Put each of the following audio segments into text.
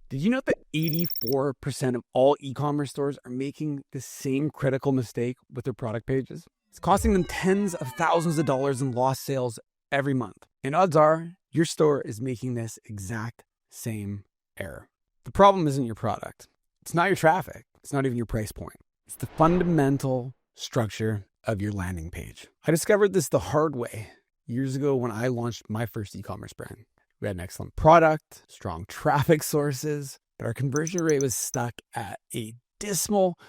Did you know that 84% of all e-commerce stores are making the same critical mistake with their product pages? It's costing them tens of thousands of dollars in lost sales every month. And odds are your store is making this exact same error. The problem isn't your product. It's not your traffic. It's not even your price point. It's the fundamental structure of your landing page. I discovered this the hard way years ago when I launched my first e-commerce brand. We had an excellent product, strong traffic sources, but our conversion rate was stuck at a dismal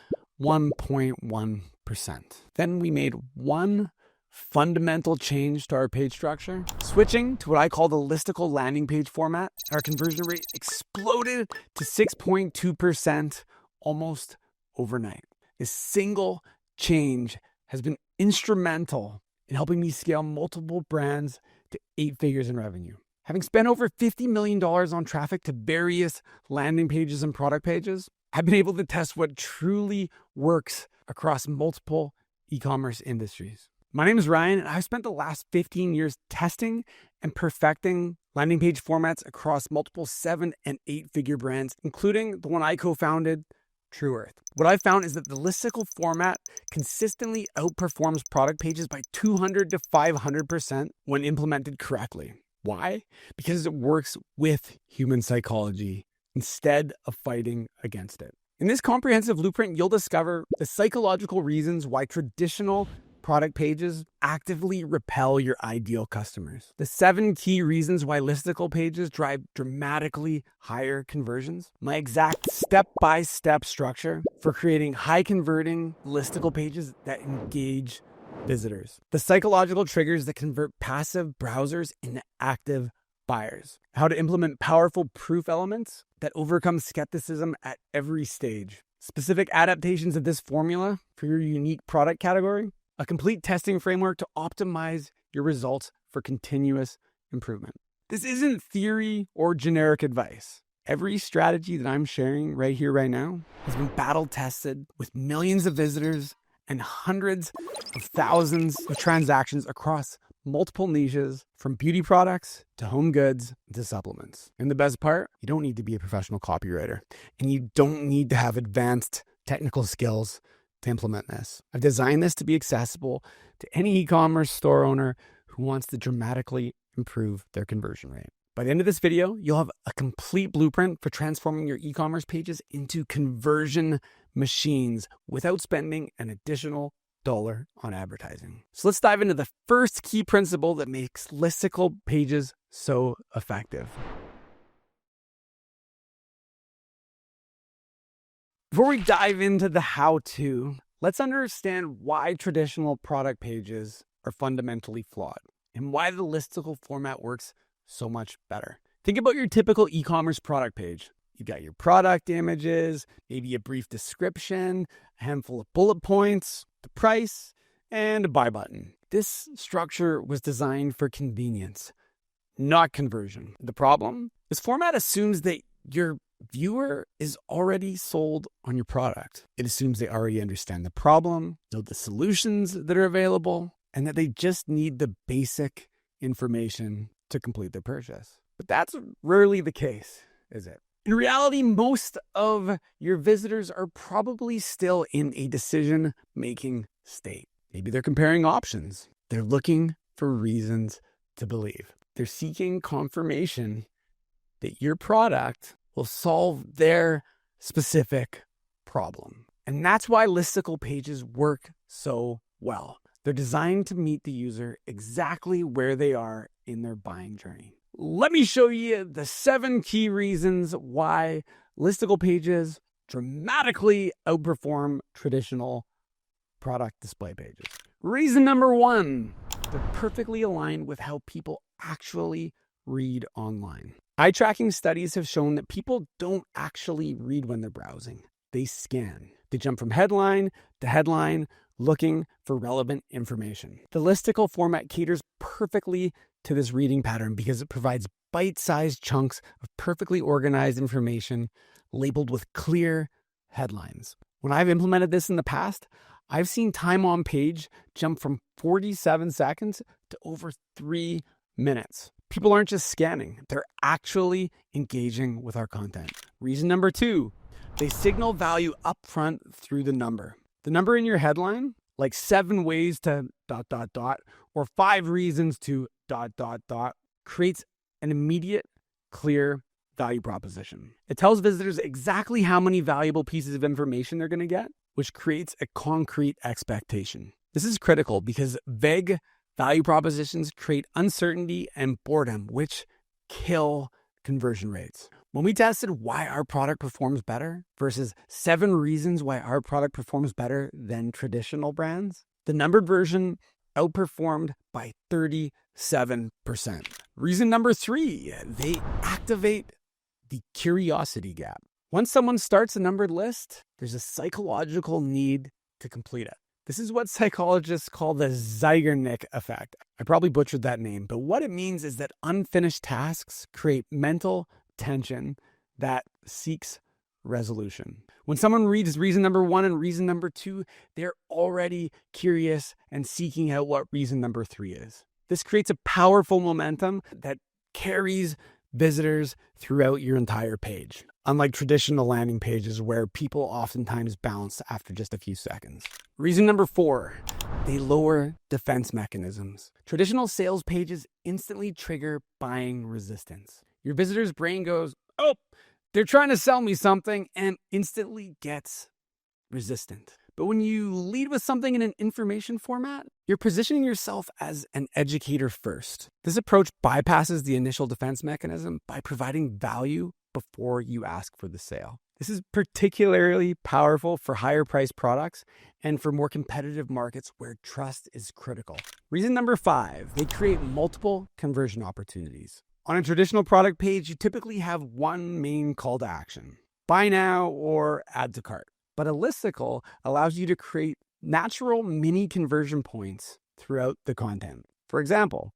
1.1%. Then we made one fundamental change to our page structure, switching to what I call the Listicle Landing Page format. Our conversion rate exploded to 6.2% almost overnight. This single change has been instrumental in helping me scale multiple brands to 8 figures in revenue. Having spent over $50 million on traffic to various landing pages and product pages, I've been able to test what truly works across multiple e-commerce industries. My name is Ryan, and I've spent the last 15 years testing and perfecting landing page formats across multiple 7- and 8-figure brands, including the one I co-founded, True Earth. What I've found is that the Listicle format consistently outperforms product pages by 200 to 500% when implemented correctly. Why? Because it works with human psychology instead of fighting against it. In this comprehensive blueprint, you'll discover the psychological reasons why traditional product pages actively repel your ideal customers. The 7 key reasons why listicle pages drive dramatically higher conversions. My exact step-by-step structure for creating high-converting listicle pages that engage visitors. The psychological triggers that convert passive browsers into active buyers. How to implement powerful proof elements that overcome skepticism at every stage. Specific adaptations of this formula for your unique product category. A complete testing framework to optimize your results for continuous improvement. This isn't theory or generic advice. Every strategy that I'm sharing right here, right now, has been battle tested with millions of visitors and hundreds of thousands of transactions across multiple niches, from beauty products to home goods to supplements. And the best part, you don't need to be a professional copywriter, and you don't need to have advanced technical skills to implement this. I've designed this to be accessible to any e-commerce store owner who wants to dramatically improve their conversion rate. By the end of this video, you'll have a complete blueprint for transforming your e-commerce pages into conversion machines without spending an additional dollar on advertising. So let's dive into the first key principle that makes listicle pages so effective. Before we dive into the how-to, let's understand why traditional product pages are fundamentally flawed and why the listicle format works so much better. Think about your typical e-commerce product page. You've got your product images, maybe a brief description, a handful of bullet points, the price, and a buy button. This structure was designed for convenience, not conversion. The problem? This format assumes that your viewer is already sold on your product. It assumes they already understand the problem, know the solutions that are available, and that they just need the basic information to complete their purchase. But that's rarely the case, is it? In reality, most of your visitors are probably still in a decision-making state. Maybe they're comparing options. They're looking for reasons to believe. They're seeking confirmation that your product will solve their specific problem. And that's why listicle pages work so well. They're designed to meet the user exactly where they are in their buying journey. Let me show you the 7 key reasons why listicle pages dramatically outperform traditional product display pages. Reason number 1, they're perfectly aligned with how people actually read online. Eye tracking studies have shown that people don't actually read when they're browsing. They scan. They jump from headline to headline looking for relevant information. The listicle format caters perfectly to this reading pattern because it provides bite-sized chunks of perfectly organized information labeled with clear headlines. When I've implemented this in the past, I've seen time on page jump from 47 seconds to over 3 minutes. People aren't just scanning, they're actually engaging with our content. Reason number 2, they signal value upfront through the number. The number in your headline, like 7 ways to ... or 5 reasons to ... creates an immediate, clear value proposition. It tells visitors exactly how many valuable pieces of information they're going to get, which creates a concrete expectation. This is critical because vague value propositions create uncertainty and boredom, which kill conversion rates. When we tested why our product performs better versus 7 reasons why our product performs better than traditional brands, the numbered version outperformed by 37%. Reason number 3, they activate the curiosity gap. Once someone starts a numbered list, there's a psychological need to complete it. This is what psychologists call the Zeigarnik effect. I probably butchered that name, but what it means is that unfinished tasks create mental tension that seeks resolution. When someone reads reason number 1 and reason number 2, they're already curious and seeking out what reason number 3 is. This creates a powerful momentum that carries visitors throughout your entire page, unlike traditional landing pages where people oftentimes bounce after just a few seconds. Reason number 4, they lower defense mechanisms. Traditional sales pages instantly trigger buying resistance. Your visitor's brain goes, "Oh, they're trying to sell me something," and instantly gets resistant. But when you lead with something in an information format, you're positioning yourself as an educator first. This approach bypasses the initial defense mechanism by providing value before you ask for the sale. This is particularly powerful for higher priced products and for more competitive markets where trust is critical. Reason number 5, they create multiple conversion opportunities. On a traditional product page, you typically have one main call to action: buy now or add to cart. But a listicle allows you to create natural mini conversion points throughout the content. For example,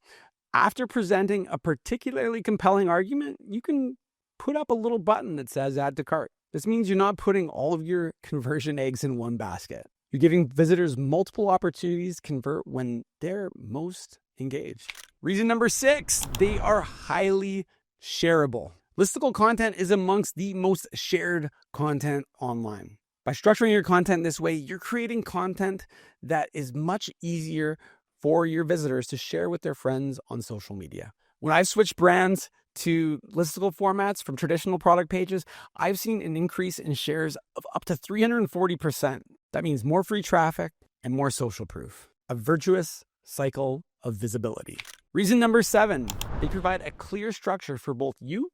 after presenting a particularly compelling argument, you can put up a little button that says add to cart. This means you're not putting all of your conversion eggs in one basket. You're giving visitors multiple opportunities to convert when they're most engaged. Reason number 6, they are highly shareable. Listicle content is amongst the most shared content online. By structuring your content this way, you're creating content that is much easier for your visitors to share with their friends on social media. When I've switched brands to listicle formats from traditional product pages, I've seen an increase in shares of up to 340%. That means more free traffic and more social proof. A virtuous cycle of visibility. Reason number 7, they provide a clear structure for both you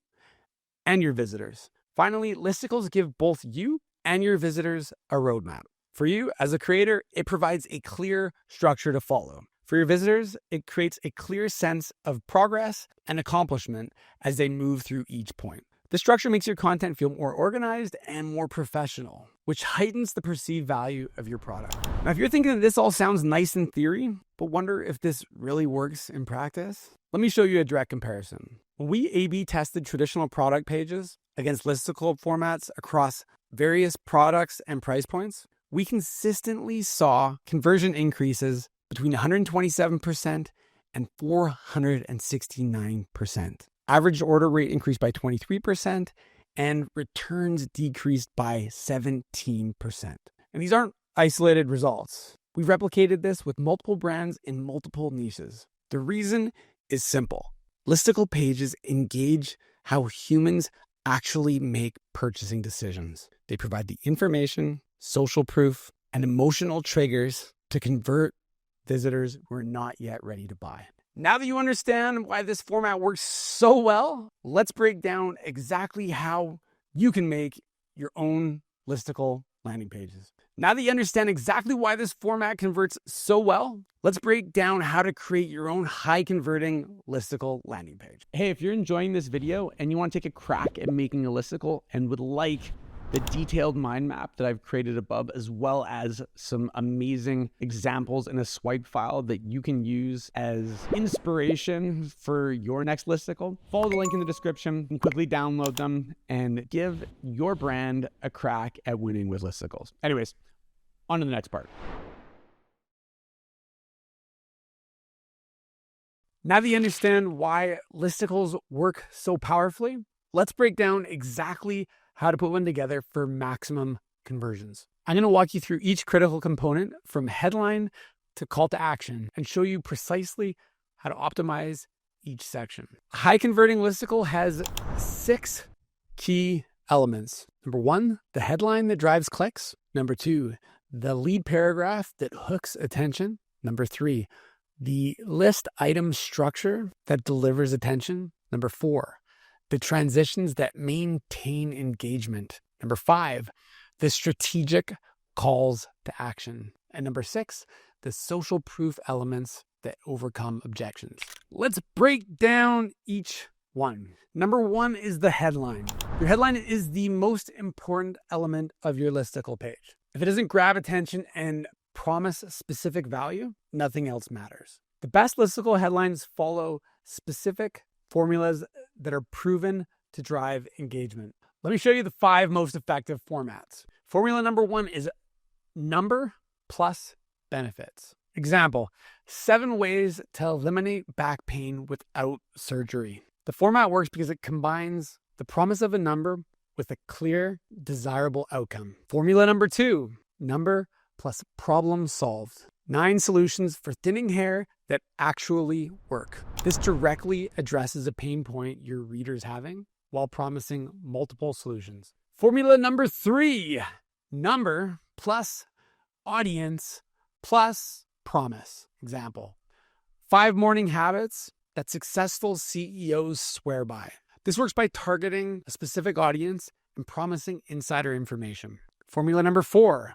and your visitors. Finally, listicles give both you and your visitors a roadmap. For you, as a creator, it provides a clear structure to follow. For your visitors, it creates a clear sense of progress and accomplishment as they move through each point. The structure makes your content feel more organized and more professional, which heightens the perceived value of your product. Now, if you're thinking that this all sounds nice in theory, but wonder if this really works in practice, let me show you a direct comparison. When we A/B tested traditional product pages against listicle formats across various products and price points, we consistently saw conversion increases between 127% and 469%. Average order rate increased by 23% and returns decreased by 17%. And these aren't isolated results. We've replicated this with multiple brands in multiple niches. The reason is simple. Listicle pages engage how humans actually make purchasing decisions. They provide the information, social proof, and emotional triggers to convert visitors who are not yet ready to buy. Now that you understand why this format works so well, let's break down exactly how you can make your own listicle landing pages. Now that you understand exactly why this format converts so well, let's break down how to create your own high-converting listicle landing page. Hey, if you're enjoying this video and you want to take a crack at making a listicle and would like the detailed mind map that I've created above, as well as some amazing examples in a swipe file that you can use as inspiration for your next listicle, follow the link in the description and quickly download them and give your brand a crack at winning with listicles. Anyways, on to the next part. Now that you understand why listicles work so powerfully, let's break down exactly how to put one together for maximum conversions. I'm going to walk you through each critical component from headline to call to action and show you precisely how to optimize each section. A high converting listicle has 6 key elements. Number 1, the headline that drives clicks. Number 2, the lead paragraph that hooks attention. Number 3, the list item structure that delivers attention. Number 4, the transitions that maintain engagement. Number 5, the strategic calls to action. And number 6, the social proof elements that overcome objections. Let's break down each one. Number 1 is the headline. Your headline is the most important element of your listicle page. If it doesn't grab attention and promise specific value, nothing else matters. The best listicle headlines follow specific formulas that are proven to drive engagement. Let me show you the 5 most effective formats. Formula number 1 is number plus benefits. Example, 7 ways to eliminate back pain without surgery. The format works because it combines the promise of a number with a clear, desirable outcome. Formula number 2, number plus problem solved. 9 solutions for thinning hair that actually work. This directly addresses a pain point your reader's having while promising multiple solutions. Formula number 3, number plus audience plus promise. Example, 5 morning habits that successful CEOs swear by. This works by targeting a specific audience and promising insider information. Formula number 4,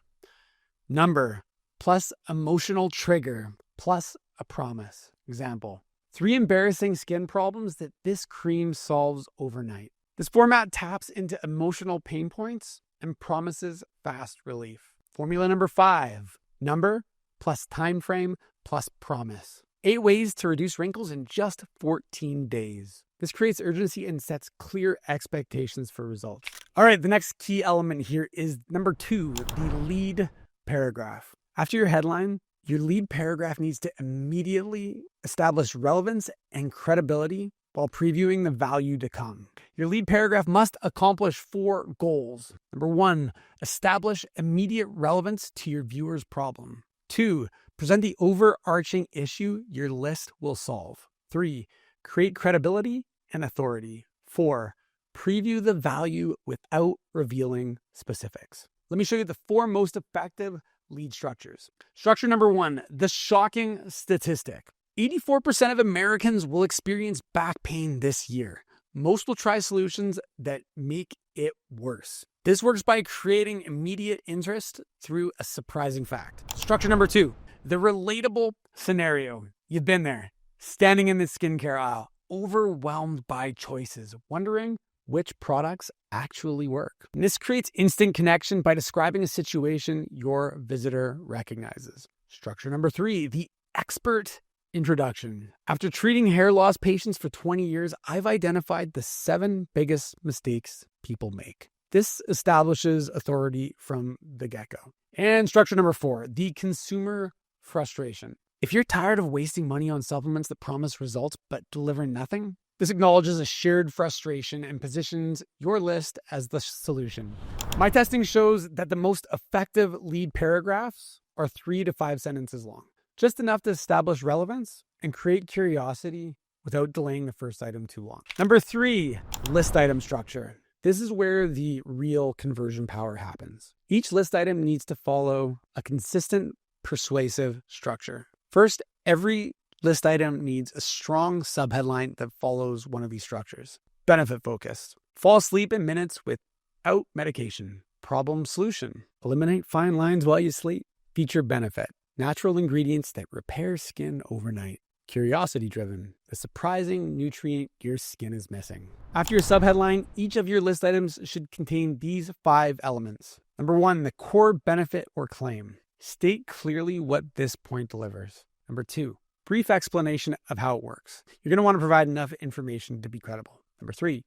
number plus emotional trigger plus a promise. Example, 3 embarrassing skin problems that this cream solves overnight. This format taps into emotional pain points and promises fast relief. Formula number 5, number plus time frame plus promise. 8 ways to reduce wrinkles in just 14 days. This creates urgency and sets clear expectations for results. All right, the next key element here is number 2, the lead paragraph. After your headline, your lead paragraph needs to immediately establish relevance and credibility while previewing the value to come. Your lead paragraph must accomplish 4 goals. Number 1, establish immediate relevance to your viewer's problem. 2, present the overarching issue your list will solve. 3, create credibility and authority. 4, preview the value without revealing specifics. Let me show you the 4 most effective lead structures. Structure number 1, the shocking statistic. 84% of Americans will experience back pain this year. Most will try solutions that make it worse. This works by creating immediate interest through a surprising fact. Structure number 2, the relatable scenario. You've been there, standing in the skincare aisle, overwhelmed by choices, wondering which products actually work. And this creates instant connection by describing a situation your visitor recognizes. Structure number 3, the expert introduction. After treating hair loss patients for 20 years, I've identified the 7 biggest mistakes people make. This establishes authority from the get-go. And structure number 4, the consumer frustration. If you're tired of wasting money on supplements that promise results but deliver nothing, this acknowledges a shared frustration and positions your list as the solution. My testing shows that the most effective lead paragraphs are 3 to 5 sentences long, just enough to establish relevance and create curiosity without delaying the first item too long. Number 3, list item structure. This is where the real conversion power happens. Each list item needs to follow a consistent, persuasive structure. First, every list item needs a strong subheadline that follows one of these structures. Benefit focused. Fall asleep in minutes without medication. Problem solution. Eliminate fine lines while you sleep. Feature benefit. Natural ingredients that repair skin overnight. Curiosity driven. The surprising nutrient your skin is missing. After your subheadline, each of your list items should contain these 5 elements. Number 1, the core benefit or claim. State clearly what this point delivers. Number 2, brief explanation of how it works. You're going to want to provide enough information to be credible. Number 3,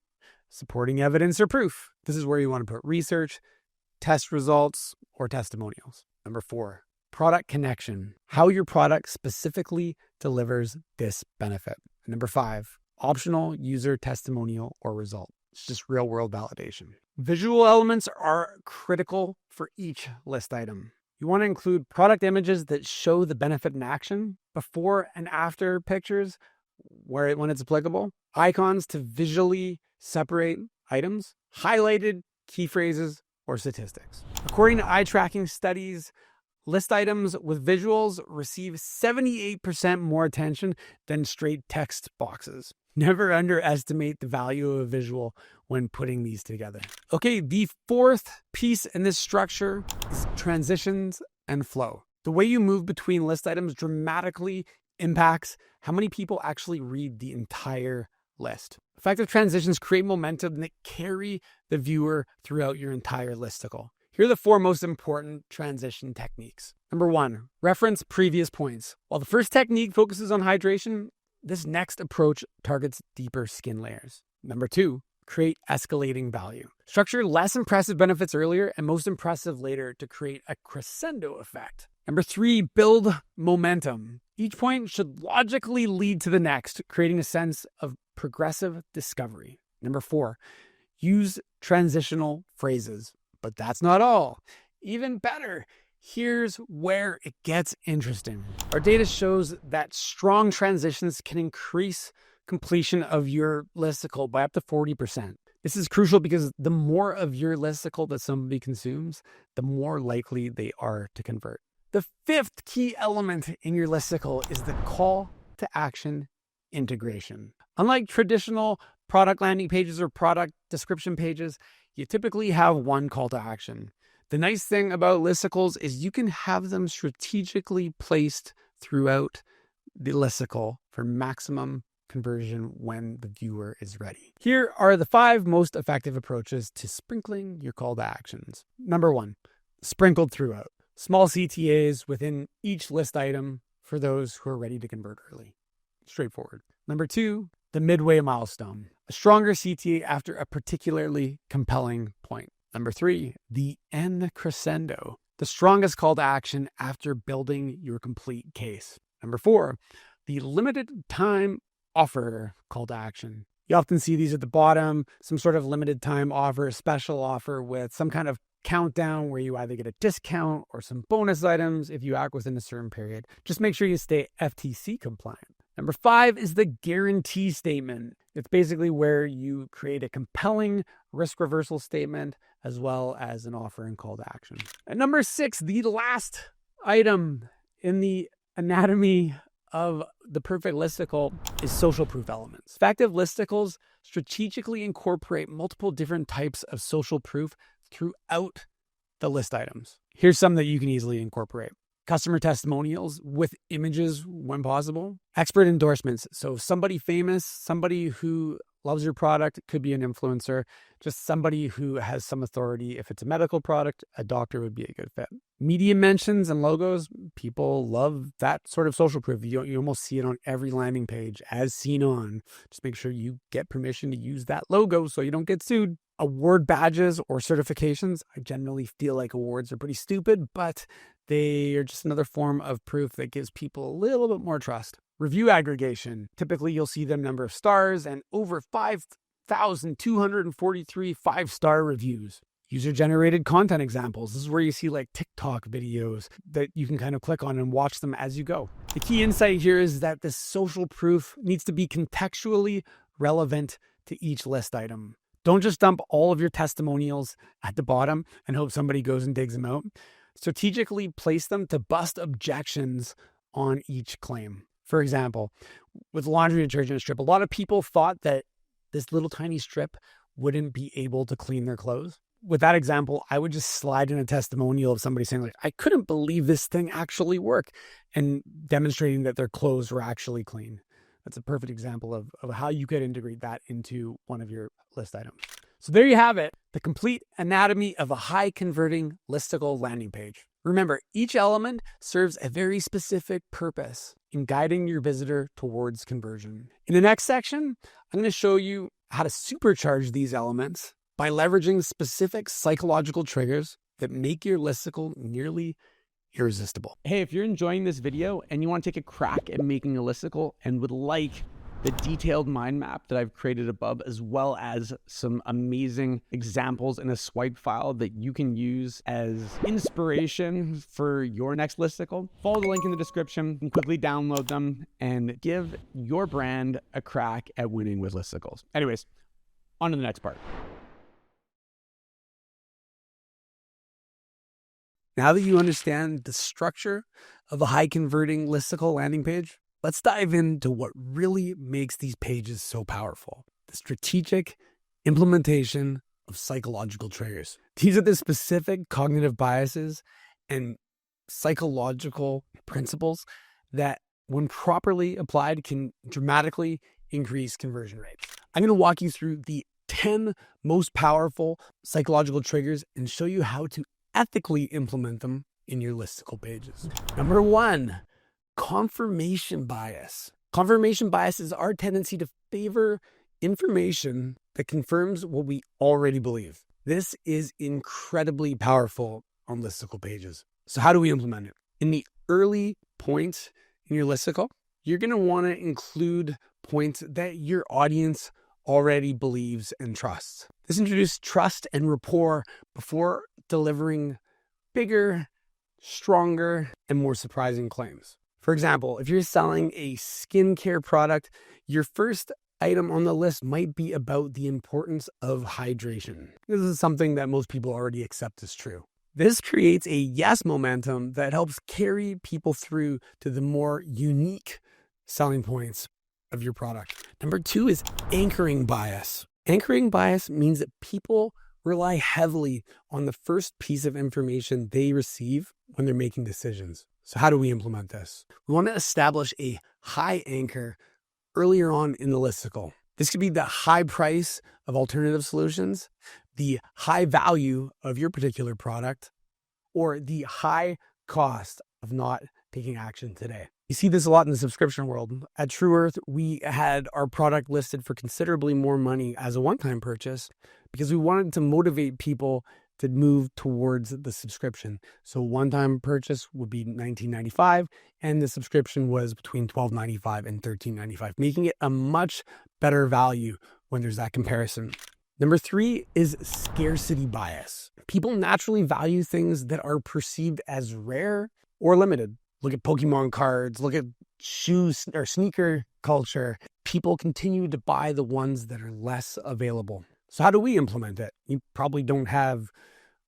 supporting evidence or proof. This is where you want to put research, test results, or testimonials. Number 4, product connection. How your product specifically delivers this benefit. And number 5, optional user testimonial or result. It's just real world validation. Visual elements are critical for each list item. You want to include product images that show the benefit in action, before and after pictures when it's applicable, icons to visually separate items, highlighted key phrases or statistics. According to eye tracking studies, list items with visuals receive 78% more attention than straight text boxes. Never underestimate the value of a visual when putting these together. Okay, the fourth piece in this structure is transitions and flow. The way you move between list items dramatically impacts how many people actually read the entire list. Effective transitions create momentum that carry the viewer throughout your entire listicle. Here are the 4 most important transition techniques. Number 1, reference previous points. While the first technique focuses on hydration, this next approach targets deeper skin layers. Number 2, create escalating value. Structure less impressive benefits earlier and most impressive later to create a crescendo effect. Number 3, build momentum. Each point should logically lead to the next, creating a sense of progressive discovery. Number 4, use transitional phrases. But that's not all. Even better, here's where it gets interesting. Our data shows that strong transitions can increase completion of your listicle by up to 40%. This is crucial because the more of your listicle that somebody consumes, the more likely they are to convert. The 5th key element in your listicle is the call to action integration. Unlike traditional product landing pages or product description pages, you typically have one call to action. The nice thing about listicles is you can have them strategically placed throughout the listicle for maximum conversion when the viewer is ready. Here are the 5 most effective approaches to sprinkling your call to actions. Number 1, sprinkled throughout. Small CTAs within each list item for those who are ready to convert early. Straightforward. Number 2, the midway milestone. A stronger CTA after a particularly compelling point. Number 3, the end crescendo. The strongest call to action after building your complete case. Number 4, the limited time offer call to action. You often see these at the bottom, some sort of limited time offer, special offer with some kind of countdown where you either get a discount or some bonus items if you act within a certain period. Just make sure you stay FTC compliant. Number 5 is the guarantee statement. It's basically where you create a compelling risk reversal statement as well as an offer and call to action. And number 6, the last item in the anatomy of the perfect listicle is social proof elements. Effective listicles strategically incorporate multiple different types of social proof throughout the list items. Here's some that you can easily incorporate. Customer testimonials with images when possible. Expert endorsements. So somebody famous, somebody who loves your product, could be an influencer, just somebody who has some authority. If it's a medical product, a doctor would be a good fit. Media mentions and logos. People love that sort of social proof. You almost see it on every landing page as seen on. Just make sure you get permission to use that logo so you don't get sued. Award badges or certifications. I generally feel like awards are pretty stupid, but they are just another form of proof that gives people a little bit more trust. Review aggregation. Typically, you'll see the number of stars and over 5,243 5-star reviews. User-generated content examples. This is where you see like TikTok videos that you can kind of click on and watch them as you go. The key insight here is that this social proof needs to be contextually relevant to each list item. Don't just dump all of your testimonials at the bottom and hope somebody goes and digs them out. Strategically place them to bust objections on each claim. For example, with laundry detergent strip, a lot of people thought that this little tiny strip wouldn't be able to clean their clothes. With that example, I would just slide in a testimonial of somebody saying, like, I couldn't believe this thing actually worked, and demonstrating that their clothes were actually clean. That's a perfect example of how you could integrate that into one of your list items. So there you have it, the complete anatomy of a high converting listicle landing page. Remember, each element serves a very specific purpose in guiding your visitor towards conversion. In the next section, I'm going to show you how to supercharge these elements by leveraging specific psychological triggers that make your listicle nearly irresistible. Hey, if you're enjoying this video and you want to take a crack at making a listicle and would like the detailed mind map that I've created above, as well as some amazing examples in a swipe file that you can use as inspiration for your next listicle. Follow the link in the description and quickly download them and give your brand a crack at winning with listicles. Anyways, on to the next part. Now that you understand the structure of a high converting listicle landing page, let's dive into what really makes these pages so powerful: the strategic implementation of psychological triggers. These are the specific cognitive biases and psychological principles that, when properly applied, can dramatically increase conversion rates. I'm going to walk you through the 10 most powerful psychological triggers and show you how to ethically implement them in your listicle pages. Number 1, confirmation bias. Confirmation bias is our tendency to favor information that confirms what we already believe. This is incredibly powerful on listicle pages. So how do we implement it? In the early points in your listicle, you're going to want to include points that your audience already believes and trusts. This introduces trust and rapport before delivering bigger, stronger, and more surprising claims. For example, if you're selling a skincare product, your first item on the list might be about the importance of hydration. This is something that most people already accept as true. This creates a yes momentum that helps carry people through to the more unique selling points of your product. Number 2 is anchoring bias. Anchoring bias means that people rely heavily on the first piece of information they receive when they're making decisions. So how do we implement this? We want to establish a high anchor earlier on in the listicle. This could be the high price of alternative solutions, the high value of your particular product, or the high cost of not taking action today. You see this a lot in the subscription world. At True Earth, we had our product listed for considerably more money as a one-time purchase because we wanted to motivate people to move towards the subscription. So one-time purchase would be $19.95, and the subscription was between $12.95 and $13.95, making it a much better value when there's that comparison. Number 3 is scarcity bias. People naturally value things that are perceived as rare or limited. Look at Pokemon cards, look at shoes or sneaker culture. People continue to buy the ones that are less available. So how do we implement it? You probably don't have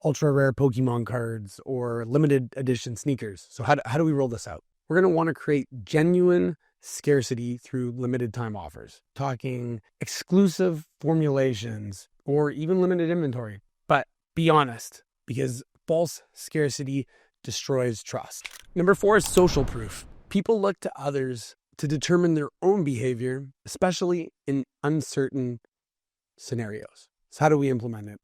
ultra rare Pokemon cards or limited edition sneakers. So how do we roll this out? We're going to want to create genuine scarcity through limited time offers, talking exclusive formulations or even limited inventory. But be honest, because false scarcity destroys trust. Number 4 is social proof. People look to others to determine their own behavior, especially in uncertain scenarios. So how do we implement it?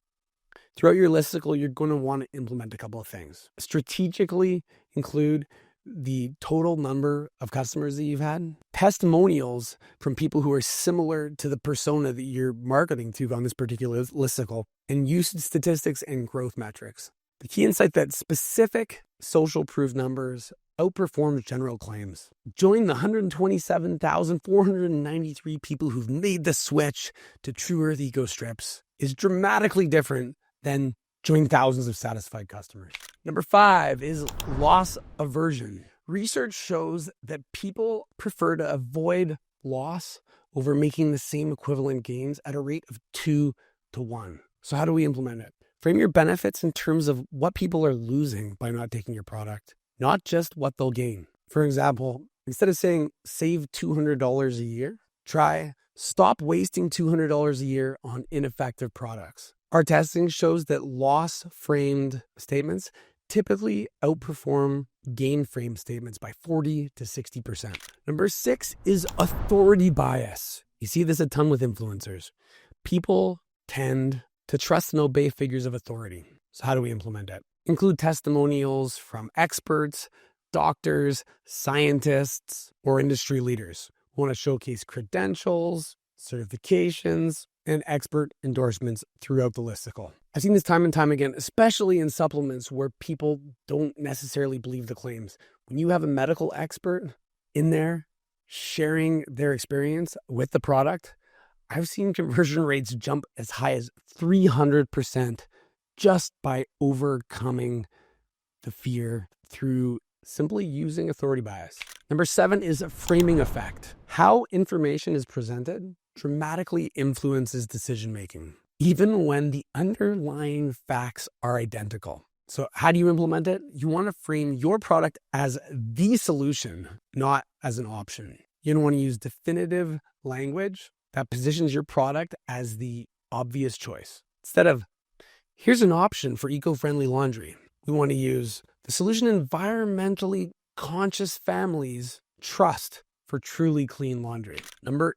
Throughout your listicle, you're going to want to implement a couple of things. Strategically include the total number of customers that you've had, testimonials from people who are similar to the persona that you're marketing to on this particular listicle, and usage statistics and growth metrics. The key insight that specific social proof numbers outperform general claims. Join the 127,493 people who've made the switch to True Earth Eco Strips is dramatically different than join thousands of satisfied customers. Number 5 is loss aversion. Research shows that people prefer to avoid loss over making the same equivalent gains at a rate of 2 to 1. So how do we implement it? Frame your benefits in terms of what people are losing by not taking your product, not just what they'll gain. For example, instead of saying save $200 a year, try stop wasting $200 a year on ineffective products. Our testing shows that loss-framed statements typically outperform gain-framed statements by 40 to 60%. Number 6 is authority bias. You see this a ton with influencers. People tend to trust and obey figures of authority. So how do we implement it? Include testimonials from experts, doctors, scientists, or industry leaders. We want to showcase credentials, certifications, and expert endorsements throughout the listicle. I've seen this time and time again, especially in supplements where people don't necessarily believe the claims. When you have a medical expert in there sharing their experience with the product, I've seen conversion rates jump as high as 300% just by overcoming the fear through simply using authority bias. Number 7 is a framing effect. How information is presented dramatically influences decision-making, even when the underlying facts are identical. So how do you implement it? You want to frame your product as the solution, not as an option. You don't want to use definitive language that positions your product as the obvious choice. Instead of, here's an option for eco-friendly laundry, we want to use the solution environmentally conscious families trust for truly clean laundry. Number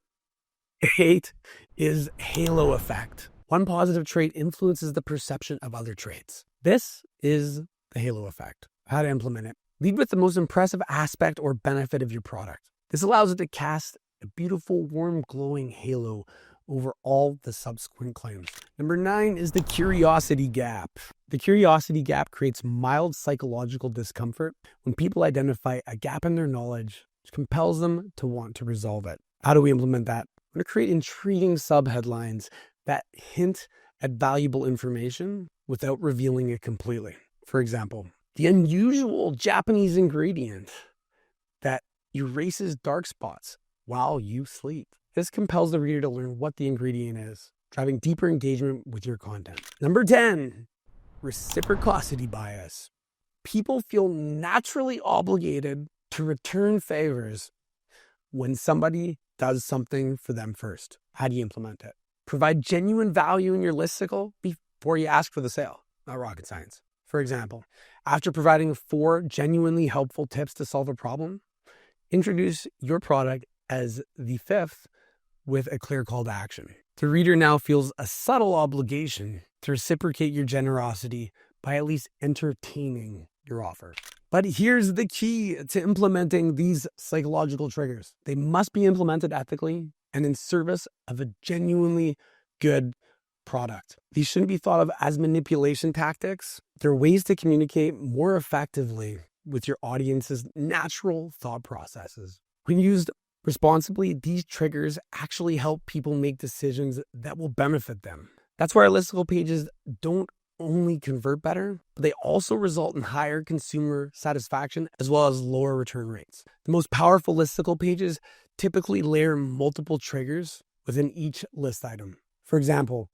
8 is halo effect. One positive trait influences the perception of other traits. This is the halo effect. How to implement it. Lead with the most impressive aspect or benefit of your product. This allows it to cast a beautiful, warm, glowing halo over all the subsequent claims. Number 9 is the curiosity gap. The curiosity gap creates mild psychological discomfort when people identify a gap in their knowledge, which compels them to want to resolve it. How do we implement that? We're going to create intriguing subheadlines that hint at valuable information without revealing it completely. For example, the unusual Japanese ingredient that erases dark spots while you sleep. This compels the reader to learn what the ingredient is, driving deeper engagement with your content. Number 10, reciprocity bias. People feel naturally obligated to return favors when somebody does something for them first. How do you implement it? Provide genuine value in your listicle before you ask for the sale. Not rocket science. For example, after providing 4 genuinely helpful tips to solve a problem, introduce your product as the 5th with a clear call to action. The reader now feels a subtle obligation to reciprocate your generosity by at least entertaining your offer. But here's the key to implementing these psychological triggers. They must be implemented ethically and in service of a genuinely good product. These shouldn't be thought of as manipulation tactics. They're ways to communicate more effectively with your audience's natural thought processes. When used responsibly, these triggers actually help people make decisions that will benefit them. That's why our listicle pages don't only convert better, but they also result in higher consumer satisfaction as well as lower return rates. The most powerful listicle pages typically layer multiple triggers within each list item. For example,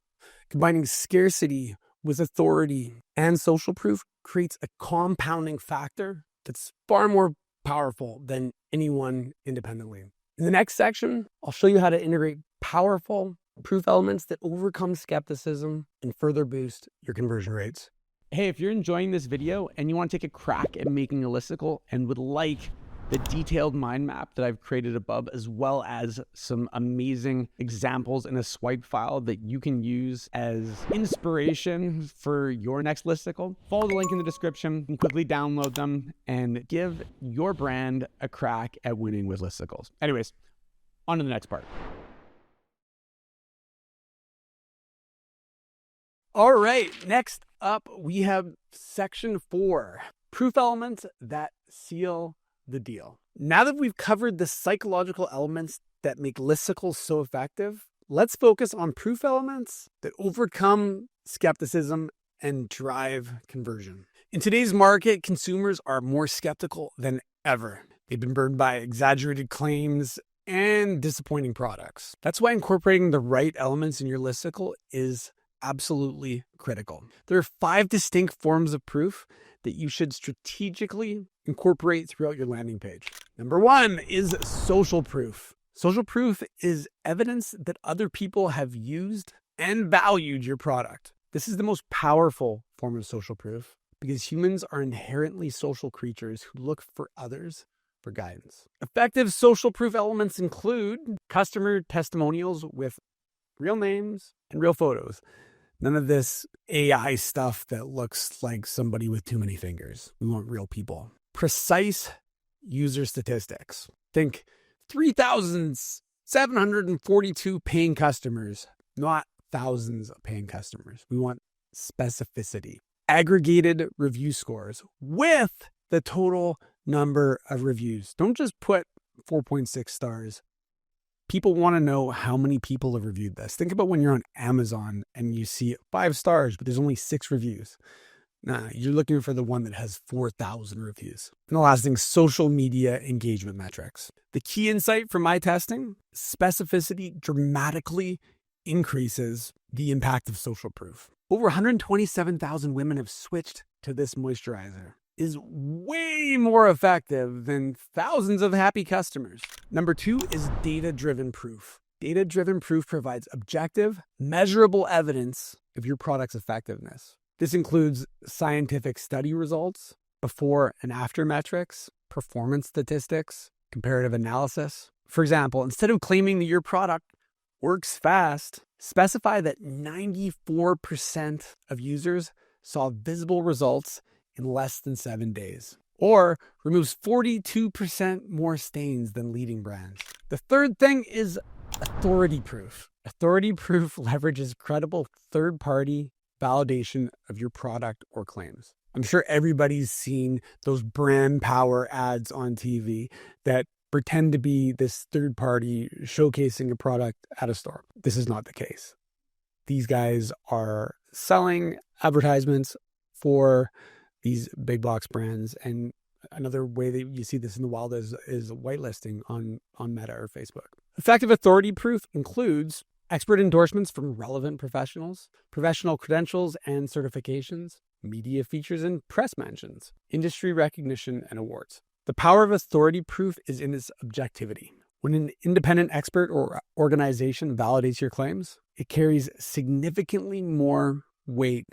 combining scarcity with authority and social proof creates a compounding factor that's far more powerful than any one independently. In the next section, I'll show you how to integrate powerful proof elements that overcome skepticism and further boost your conversion rates. Hey, if you're enjoying this video and you want to take a crack at making a listicle and would like the detailed mind map that I've created above, as well as some amazing examples in a swipe file that you can use as inspiration for your next listicle, follow the link in the description and quickly download them and give your brand a crack at winning with listicles. Anyways, on to the next part. All right, next up, we have section 4, proof elements that seal the deal. Now that we've covered the psychological elements that make listicles so effective, let's focus on proof elements that overcome skepticism and drive conversion. In today's market, consumers are more skeptical than ever. They've been burned by exaggerated claims and disappointing products. That's why incorporating the right elements in your listicle is absolutely critical. There are 5 distinct forms of proof that you should strategically incorporate throughout your landing page. Number 1 is social proof. Social proof is evidence that other people have used and valued your product. This is the most powerful form of social proof because humans are inherently social creatures who look for others for guidance. Effective social proof elements include customer testimonials with real names and real photos. None of this AI stuff that looks like somebody with too many fingers. We want real people. Precise user statistics. Think 3,742 paying customers, not thousands of paying customers. We want specificity. Aggregated review scores with the total number of reviews. Don't just put 4.6 stars. People want to know how many people have reviewed this. Think about when you're on Amazon and you see 5 stars, but there's only 6 reviews. Nah, you're looking for the one that has 4,000 reviews. And the last thing, social media engagement metrics. The key insight from my testing, specificity dramatically increases the impact of social proof. Over 127,000 women have switched to this moisturizer. Is way more effective than thousands of happy customers. Number 2 is data-driven proof. Data-driven proof provides objective, measurable evidence of your product's effectiveness. This includes scientific study results, before and after metrics, performance statistics, comparative analysis. For example, instead of claiming that your product works fast, specify that 94% of users saw visible results in less than 7 days, or removes 42% more stains than leading brands. The third thing is authority proof. Authority proof leverages credible third-party validation of your product or claims. I'm sure everybody's seen those brand power ads on TV that pretend to be this third party showcasing a product at a store. This is not the case. These guys are selling advertisements for these big box brands. And another way that you see this in the wild is whitelisting on Meta or Facebook. Effective authority proof includes expert endorsements from relevant professionals, professional credentials and certifications, media features and press mentions, industry recognition and awards. The power of authority proof is in its objectivity. When an independent expert or organization validates your claims, it carries significantly more weight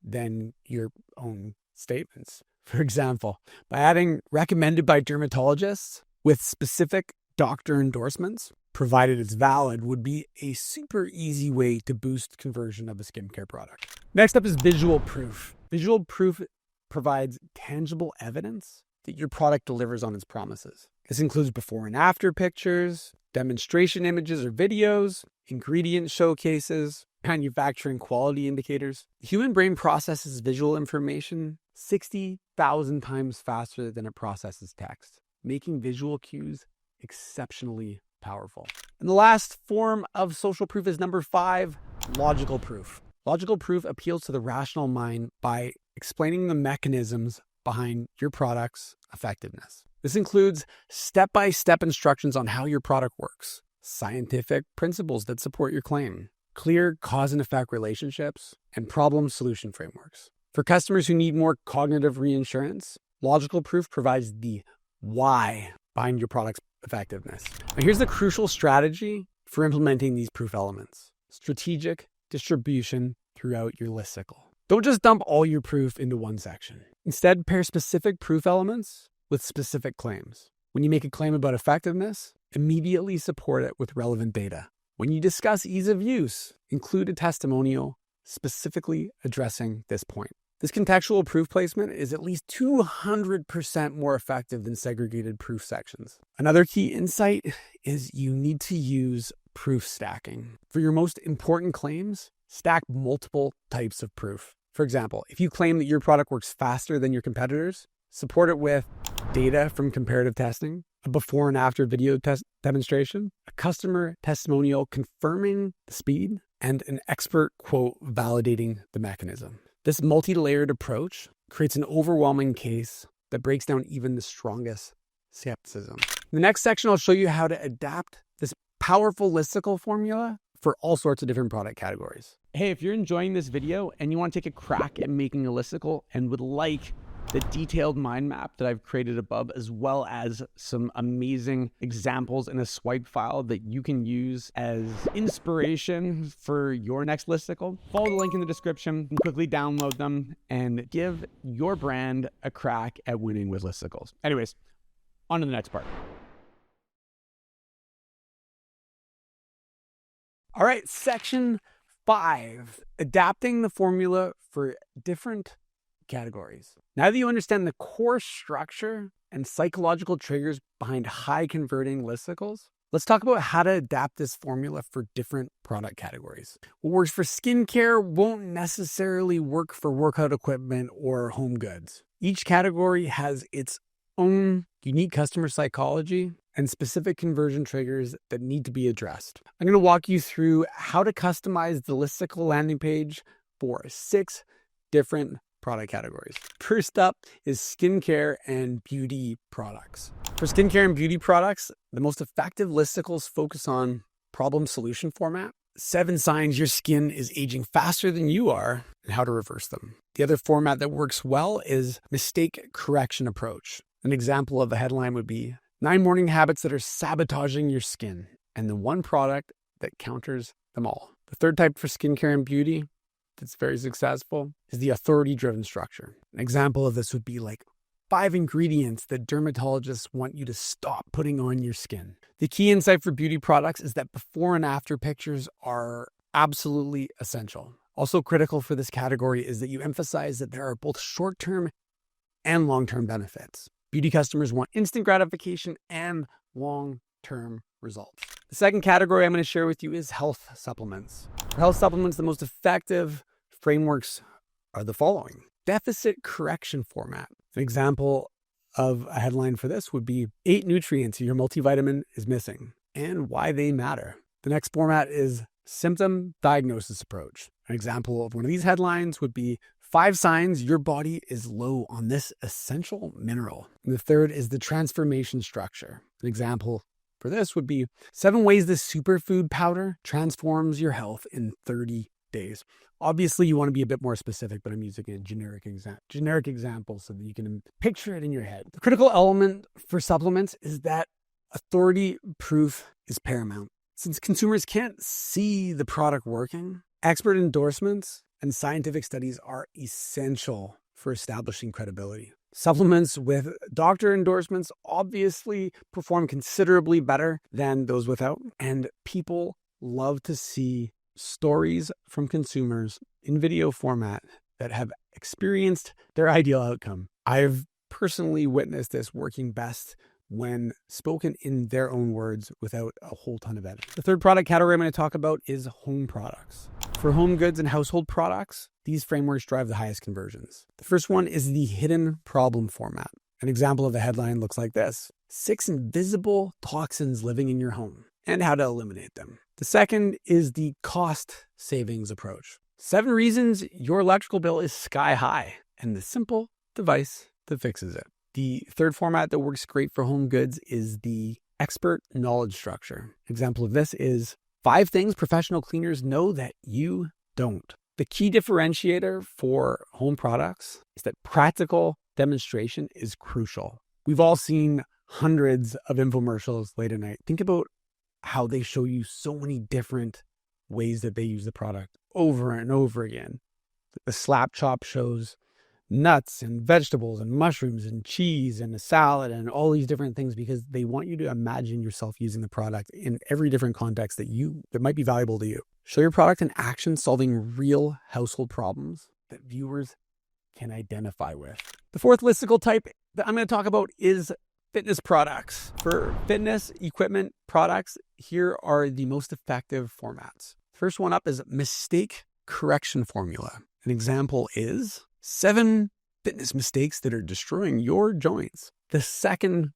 than your own statements. For example, by adding recommended by dermatologists with specific doctor endorsements, provided it's valid, would be a super easy way to boost conversion of a skincare product. Next up is visual proof. Visual proof provides tangible evidence that your product delivers on its promises. This includes before and after pictures, demonstration images or videos, ingredient showcases, manufacturing quality indicators. The human brain processes visual information 60,000 times faster than it processes text, making visual cues exceptionally powerful. And the last form of social proof is number 5, logical proof. Logical proof appeals to the rational mind by explaining the mechanisms behind your product's effectiveness. This includes step-by-step instructions on how your product works, scientific principles that support your claim, clear cause and effect relationships, and problem-solution frameworks. For customers who need more cognitive reassurance, logical proof provides the why behind your product's effectiveness. Now, here's the crucial strategy for implementing these proof elements: strategic distribution throughout your listicle. Don't just dump all your proof into one section. Instead, pair specific proof elements with specific claims. When you make a claim about effectiveness, immediately support it with relevant data. When you discuss ease of use, include a testimonial specifically addressing this point. This contextual proof placement is at least 200% more effective than segregated proof sections. Another key insight is you need to use proof stacking. For your most important claims, stack multiple types of proof. For example, if you claim that your product works faster than your competitors, support it with data from comparative testing, a before and after video demonstration, a customer testimonial confirming the speed, and an expert quote validating the mechanism. This multi-layered approach creates an overwhelming case that breaks down even the strongest skepticism. In the next section, I'll show you how to adapt this powerful listicle formula for all sorts of different product categories. Hey, if you're enjoying this video and you want to take a crack at making a listicle and would like the detailed mind map that I've created above, as well as some amazing examples in a swipe file that you can use as inspiration for your next listicle, follow the link in the description and quickly download them and give your brand a crack at winning with listicles. Anyways, on to the next part. All right, section 5, adapting the formula for different categories. Now that you understand the core structure and psychological triggers behind high converting listicles, let's talk about how to adapt this formula for different product categories. What works for skincare won't necessarily work for workout equipment or home goods. Each category has its own unique customer psychology and specific conversion triggers that need to be addressed. I'm going to walk you through how to customize the Listicle landing page for 6 different product categories. First up is skincare and beauty products. For skincare and beauty products, the most effective listicles focus on problem solution format, 7 signs your skin is aging faster than you are, and how to reverse them. The other format that works well is mistake correction approach. An example of the headline would be 9 morning habits that are sabotaging your skin, and the 1 product that counters them all. The third type for skincare and beauty that's very successful is the authority-driven structure. An example of this would be like 5 ingredients that dermatologists want you to stop putting on your skin. The key insight for beauty products is that before and after pictures are absolutely essential. Also critical for this category is that you emphasize that there are both short-term and long-term benefits. Beauty customers want instant gratification and long-term results. The second category I'm going to share with you is health supplements. For health supplements, the most effective frameworks are the following. Deficit correction format. An example of a headline for this would be 8 nutrients your multivitamin is missing and why they matter. The next format is symptom diagnosis approach. An example of one of these headlines would be 5 signs your body is low on this essential mineral. And the third is the transformation structure. An example for this would be 7 ways this superfood powder transforms your health in 30 days. Obviously, you want to be a bit more specific, but I'm using a generic example so that you can picture it in your head. The critical element for supplements is that authority proof is paramount. Since consumers can't see the product working, expert endorsements and scientific studies are essential for establishing credibility. Supplements with doctor endorsements obviously perform considerably better than those without, and people love to see stories from consumers in video format that have experienced their ideal outcome. I've personally witnessed this working best when spoken in their own words without a whole ton of edit. The third product category I'm going to talk about is home products. For home goods and household products, these frameworks drive the highest conversions. The first one is the hidden problem format. An example of the headline looks like this: 6 invisible toxins living in your home and how to eliminate them. The second is the cost savings approach. 7 reasons your electrical bill is sky high and the simple device that fixes it. The third format that works great for home goods is the expert knowledge structure. Example of this is 5 things professional cleaners know that you don't. The key differentiator for home products is that practical demonstration is crucial. We've all seen hundreds of infomercials late at night. Think about how they show you so many different ways that they use the product over and over again. The slap chop shows nuts and vegetables and mushrooms and cheese and a salad and all these different things because they want you to imagine yourself using the product in every different context that might be valuable to you. Show your product in action solving real household problems that viewers can identify with. The fourth listicle type that I'm going to talk about is fitness products. For fitness equipment products, here are the most effective formats. First one up is mistake correction formula. An example is 7 fitness mistakes that are destroying your joints. The second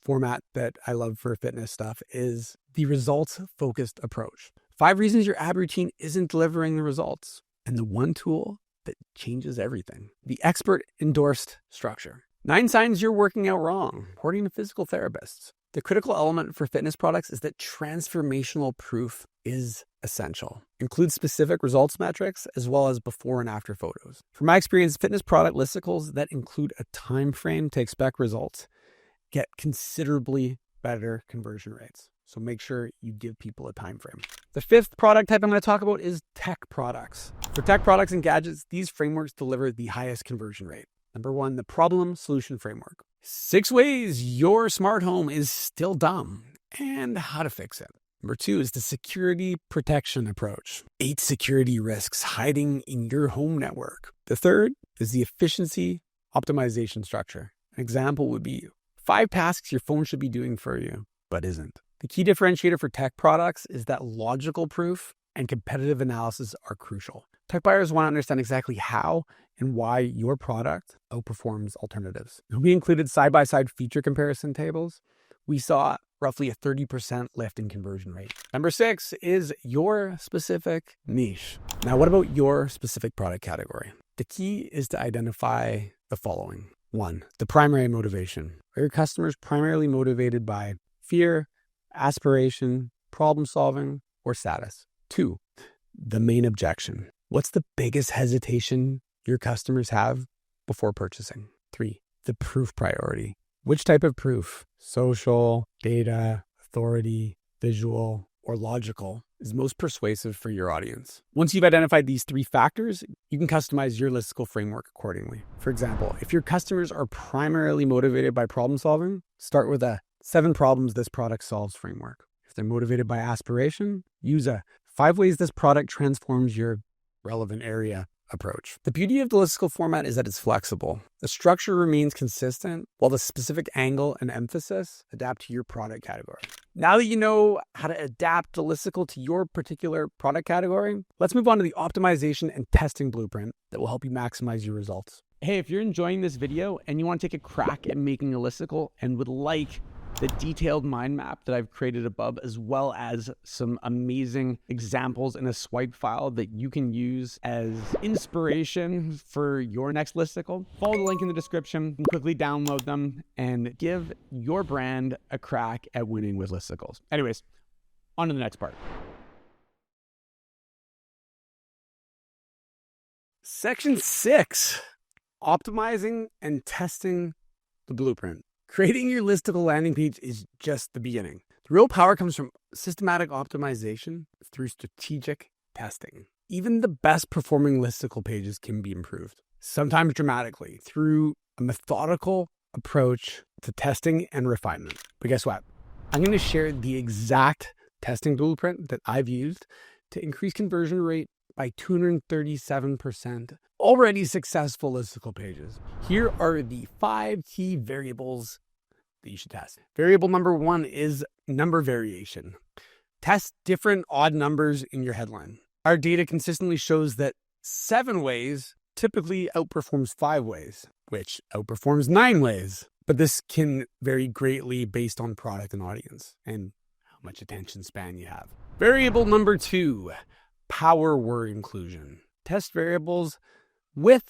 format that I love for fitness stuff is the results-focused approach. 5 reasons your ab routine isn't delivering the results. And the 1 tool that changes everything. The expert endorsed structure. 9 signs you're working out wrong, according to physical therapists. The critical element for fitness products is that transformational proof is essential. Include specific results metrics as well as before and after photos. From my experience, fitness product listicles that include a time frame to expect results get considerably better conversion rates. So make sure you give people a time frame. The 5th product type I'm going to talk about is tech products. For tech products and gadgets, these frameworks deliver the highest conversion rate. Number 1, the problem solution framework. 6 ways your smart home is still dumb and how to fix it. Number 2 is the security protection approach. 8 security risks hiding in your home network. The third is the efficiency optimization structure. An example would be 5 tasks your phone should be doing for you, but isn't. The key differentiator for tech products is that logical proof and competitive analysis are crucial. Tech buyers want to understand exactly how and why your product outperforms alternatives. We included side-by-side feature comparison tables. We saw roughly a 30% lift in conversion rate. Number 6 is your specific niche. Now, what about your specific product category? The key is to identify the following. 1, the primary motivation. Are your customers primarily motivated by fear, aspiration, problem solving, or status? 2, the main objection. What's the biggest hesitation your customers have before purchasing? 3, the proof priority. Which type of proof? Social, data, authority, visual, or logical is most persuasive for your audience. Once you've identified these 3 factors, you can customize your listicle framework accordingly. For example, if your customers are primarily motivated by problem solving, start with a 7 problems this product solves framework. If they're motivated by aspiration, use a 5 ways this product transforms your relevant area approach. The beauty of the listicle format is that it's flexible. The structure remains consistent while the specific angle and emphasis adapt to your product category. Now that you know how to adapt the listicle to your particular product category, let's move on to the optimization and testing blueprint that will help you maximize your results. Hey, if you're enjoying this video and you want to take a crack at making a listicle and would like the detailed mind map that I've created above, as well as some amazing examples in a swipe file that you can use as inspiration for your next listicle, follow the link in the description and quickly download them and give your brand a crack at winning with listicles. Anyways, on to the next part. Section 6, optimizing and testing the blueprint. Creating your listicle landing page is just the beginning. The real power comes from systematic optimization through strategic testing. Even the best performing listicle pages can be improved, sometimes dramatically, through a methodical approach to testing and refinement. But guess what? I'm going to share the exact testing blueprint that I've used to increase conversion rate by 237% already successful listicle pages. Here are the 5 key variables that you should test. Variable number 1 is number variation. Test different odd numbers in your headline. Our data consistently shows that 7 ways typically outperforms 5 ways, which outperforms 9 ways. But this can vary greatly based on product and audience and how much attention span you have. Variable number 2, power word inclusion. Test variables with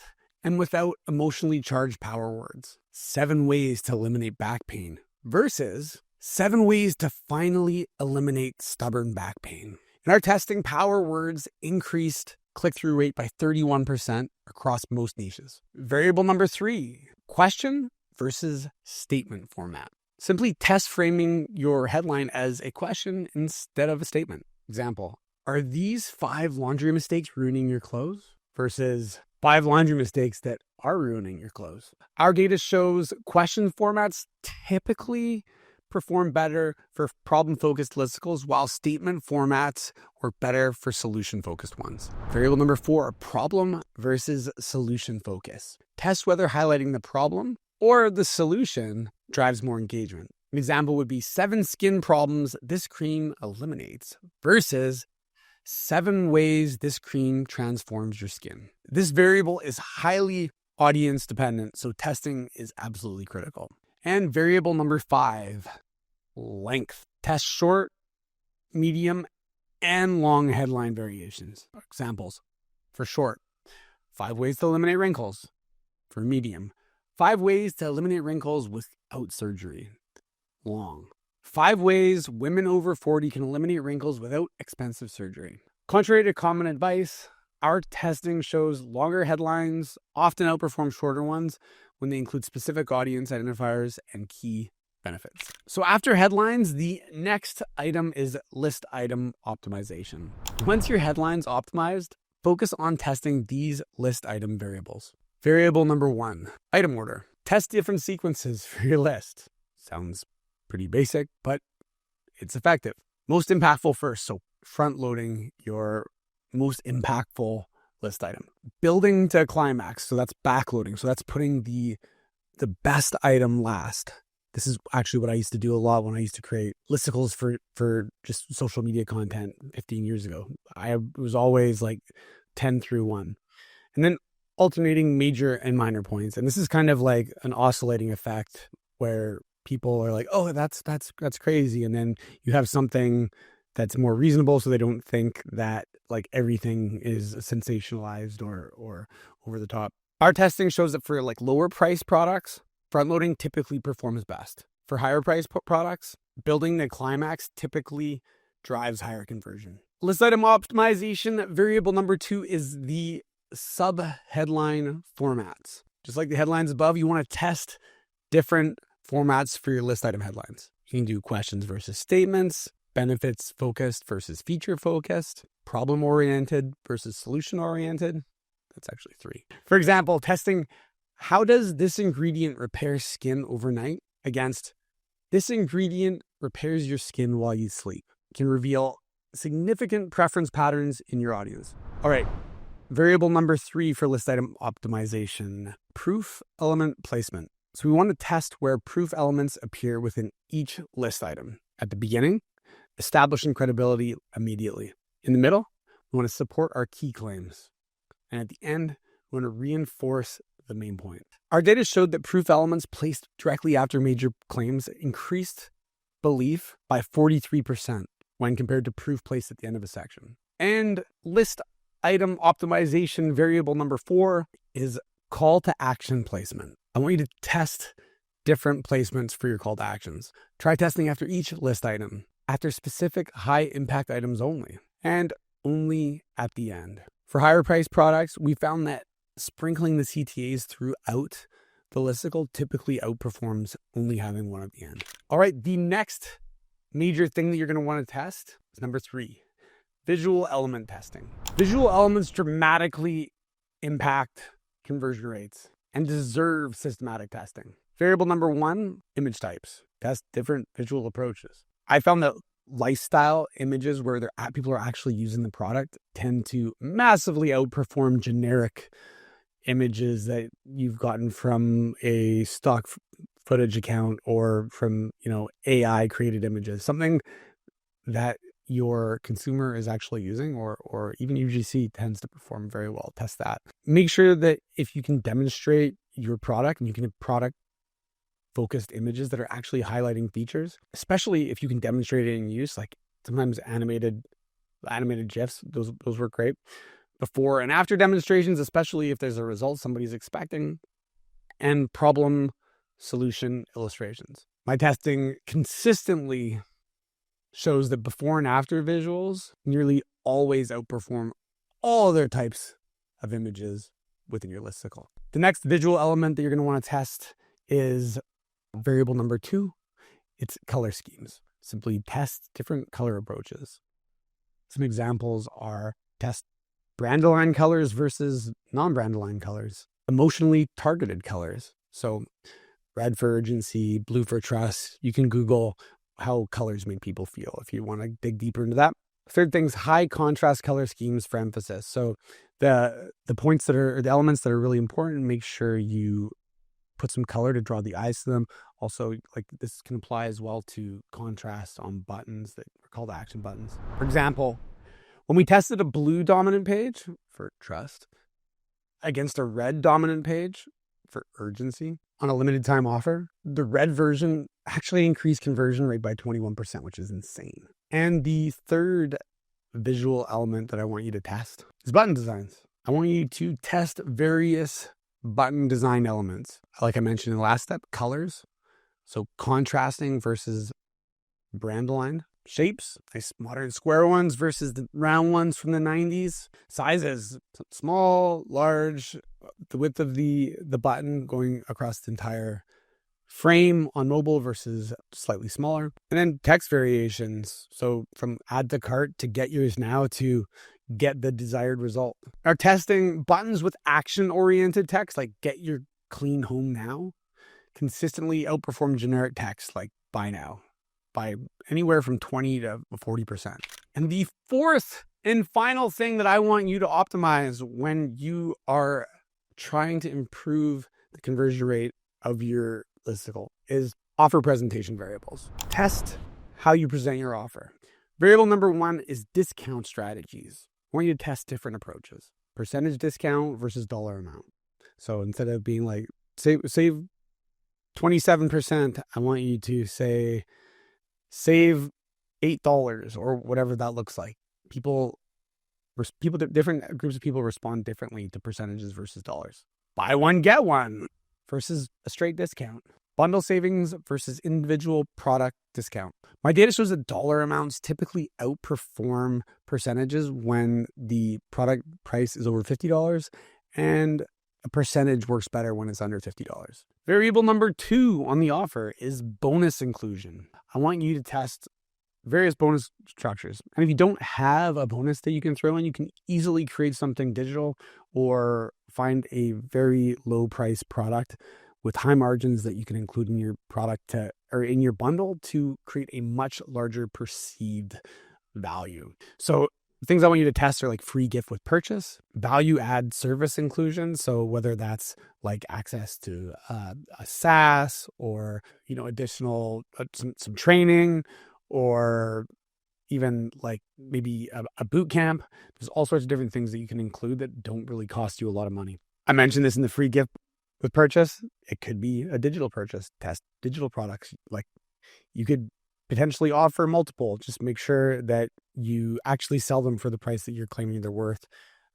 and without emotionally charged power words. 7 ways to eliminate back pain versus 7 ways to finally eliminate stubborn back pain. In our testing, power words increased click-through rate by 31% across most niches. Variable number 3, question versus statement format. Simply test framing your headline as a question instead of a statement. Example, are these 5 laundry mistakes ruining your clothes? Versus 5 laundry mistakes that are ruining your clothes. Our data shows question formats typically perform better for problem-focused listicles, while statement formats work better for solution-focused ones. Variable number 4, problem versus solution focus. Test whether highlighting the problem or the solution drives more engagement. An example would be 7 skin problems this cream eliminates versus 7 ways this cream transforms your skin. This variable is highly audience dependent, so testing is absolutely critical. And variable number 5, length. Test short, medium, and long headline variations. Examples. For short, 5 ways to eliminate wrinkles. For medium, 5 ways to eliminate wrinkles without surgery. Long, 5 ways women over 40 can eliminate wrinkles without expensive surgery. Contrary to common advice, our testing shows longer headlines often outperform shorter ones when they include specific audience identifiers and key benefits. So after headlines, the next item is list item optimization. Once your headline's optimized, focus on testing these list item variables. Variable number 1, item order. Test different sequences for your list. Sounds pretty basic, but it's effective. Most impactful first, so front loading your most impactful list item. Building to climax, so that's backloading. So that's putting the best item last. This is actually what I used to do a lot when I used to create listicles for just social media content 15 years ago. I was always like 10 through 1. And then alternating major and minor points. And this is kind of like an oscillating effect where people are like, oh, that's crazy. And then you have something that's more reasonable, so they don't think that like everything is sensationalized or over the top. Our testing shows that for like lower price products, front loading typically performs best. For higher price products, building the climax typically drives higher conversion. List item optimization variable number 2 is the sub-headline formats. Just like the headlines above, you want to test different formats for your list item headlines. You can do questions versus statements, benefits focused versus feature focused, problem oriented versus solution oriented. That's actually 3. For example, testing how does this ingredient repair skin overnight against this ingredient repairs your skin while you sleep. It can reveal significant preference patterns in your audience. All right. Variable number 3 for list item optimization, proof element placement. So we want to test where proof elements appear within each list item. At the beginning, establishing credibility immediately. In the middle, we want to support our key claims. And at the end, we want to reinforce the main point. Our data showed that proof elements placed directly after major claims increased belief by 43% when compared to proof placed at the end of a section. And list item optimization variable number 4 is call to action placement. I want you to test different placements for your call to actions. Try testing after each list item, after specific high impact items only, and only at the end. For higher priced products, we found that sprinkling the CTAs throughout the listicle typically outperforms only having one at the end. All right, the next major thing that you're going to want to test is number 3, visual element testing. Visual elements dramatically impact conversion rates and deserve systematic testing. Variable number 1, image types. Test different visual approaches. I found that lifestyle images where people are actually using the product tend to massively outperform generic images that you've gotten from a stock footage account or from, AI created images. Something that your consumer is actually using or even UGC tends to perform very well. Test that. Make sure that if you can demonstrate your product and you can have product focused images that are actually highlighting features, especially if you can demonstrate it in use, like sometimes animated GIFs, those work great. Before and after demonstrations, especially if there's a result somebody's expecting, and problem solution illustrations. My testing consistently shows that before and after visuals nearly always outperform all other types of images within your listicle. The next visual element that you're going to want to test is variable number 2. It's color schemes. Simply test different color approaches. Some examples are test brand aligned colors versus non-brand aligned colors, emotionally targeted colors. So red for urgency, blue for trust. You can Google how colors make people feel if you want to dig deeper into that. Third thing's high contrast color schemes for emphasis. So the points that are the elements that are really important, make sure you put some color to draw the eyes to them. Also, like this can apply as well to contrast on buttons that are call to action buttons. For example, when we tested a blue dominant page for trust against a red dominant page for urgency on a limited time offer, the red version actually increased conversion rate by 21%, which is insane. And the third visual element that I want you to test is button designs. I want you to test various button design elements. Like I mentioned in the last step, colors. So contrasting versus brand aligned. Shapes, nice modern square ones versus the round ones from the 90s. Sizes, small, large, the width of the button going across the entire frame on mobile versus slightly smaller. And then text variations. So from add to cart to get yours now to get the desired result. Our testing buttons with action-oriented text, like get your clean home now, consistently outperform generic text like buy now by anywhere from 20 to 40%. And the fourth and final thing that I want you to optimize when you are trying to improve the conversion rate of your listicle is offer presentation variables. Test how you present your offer. Variable number 1 is discount strategies. I want you to test different approaches. Percentage discount versus dollar amount. So instead of being like, save 27%, I want you to say, save $8 or whatever that looks like. Different groups of people respond differently to percentages versus dollars. Buy one, get one versus a straight discount. Bundle savings versus individual product discount. My data shows that dollar amounts typically outperform percentages when the product price is over $50, and a percentage works better when it's under $50. Variable number 2 on the offer is bonus inclusion. I want you to test various bonus structures. And if you don't have a bonus that you can throw in, you can easily create something digital or find a very low price product with high margins that you can include in your product or in your bundle to create a much larger perceived value. So things I want you to test are like free gift with purchase, value add service inclusion. So whether that's like access to a SaaS or, additional some training, or even like maybe a boot camp. There's all sorts of different things that you can include that don't really cost you a lot of money. I mentioned this in the free gift with purchase. It could be a digital purchase. Test digital products. Like you could potentially offer multiple. Just make sure that you actually sell them for the price that you're claiming they're worth,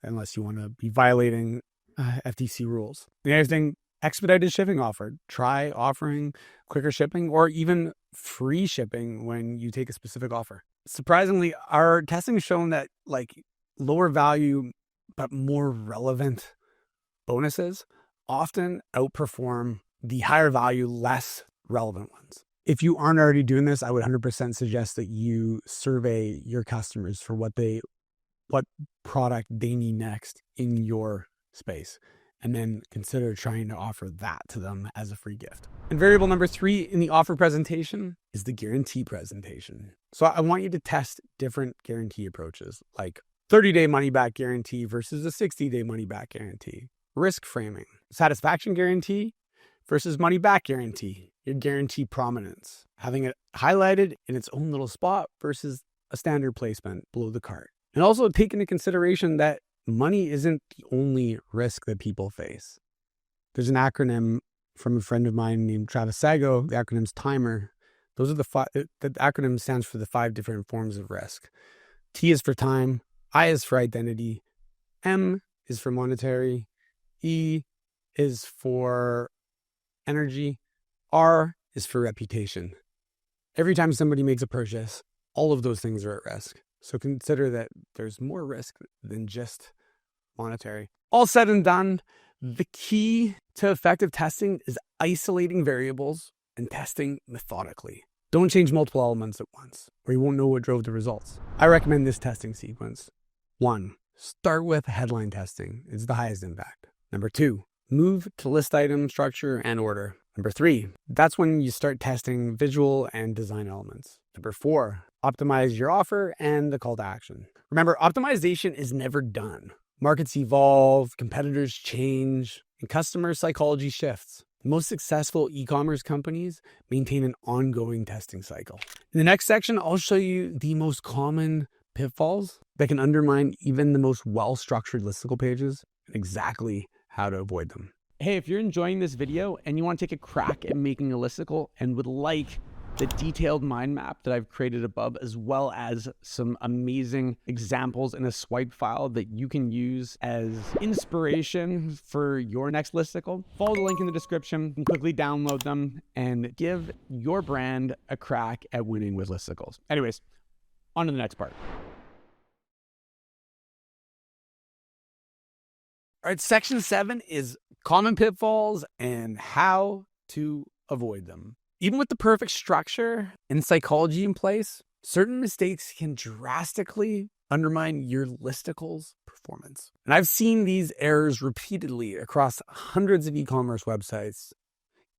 unless you want to be violating FTC rules. The other thing, expedited shipping offered. Try offering quicker shipping or even free shipping when you take a specific offer. Surprisingly, our testing has shown that like lower value but more relevant bonuses often outperform the higher value, less relevant ones. If you aren't already doing this, I would 100% suggest that you survey your customers for what product they need next in your space, and then consider trying to offer that to them as a free gift. And variable number 3 in the offer presentation is the guarantee presentation. So I want you to test different guarantee approaches, like 30-day money-back guarantee versus a 60-day money-back guarantee. Risk framing, satisfaction guarantee versus money-back guarantee. Your guarantee prominence, having it highlighted in its own little spot versus a standard placement below the cart. And also take into consideration that money isn't the only risk that people face. There's an acronym from a friend of mine named Travis Sago. The acronym's TIMER. Those are the acronym stands for the 5 different forms of risk. T is for time, I is for identity, M is for monetary, E is for energy, R is for reputation. Every time somebody makes a purchase, all of those things are at risk. So consider that there's more risk than just monetary. All said and done, the key to effective testing is isolating variables and testing methodically. Don't change multiple elements at once, or you won't know what drove the results. I recommend this testing sequence. 1, start with headline testing. It's the highest impact. Number 2, move to list item structure and order. Number 3, that's when you start testing visual and design elements. Number 4, optimize your offer and the call to action. Remember, optimization is never done. Markets evolve, competitors change, and customer psychology shifts. The most successful e-commerce companies maintain an ongoing testing cycle. In the next section, I'll show you the most common pitfalls that can undermine even the most well-structured listicle pages and exactly how to avoid them. Hey, if you're enjoying this video and you want to take a crack at making a listicle and would like the detailed mind map that I've created above, as well as some amazing examples in a swipe file that you can use as inspiration for your next listicle, follow the link in the description and quickly download them and give your brand a crack at winning with listicles. Anyways, on to the next part. All right, section 7 is common pitfalls and how to avoid them. Even with the perfect structure and psychology in place, certain mistakes can drastically undermine your listicles' performance. And I've seen these errors repeatedly across hundreds of e-commerce websites,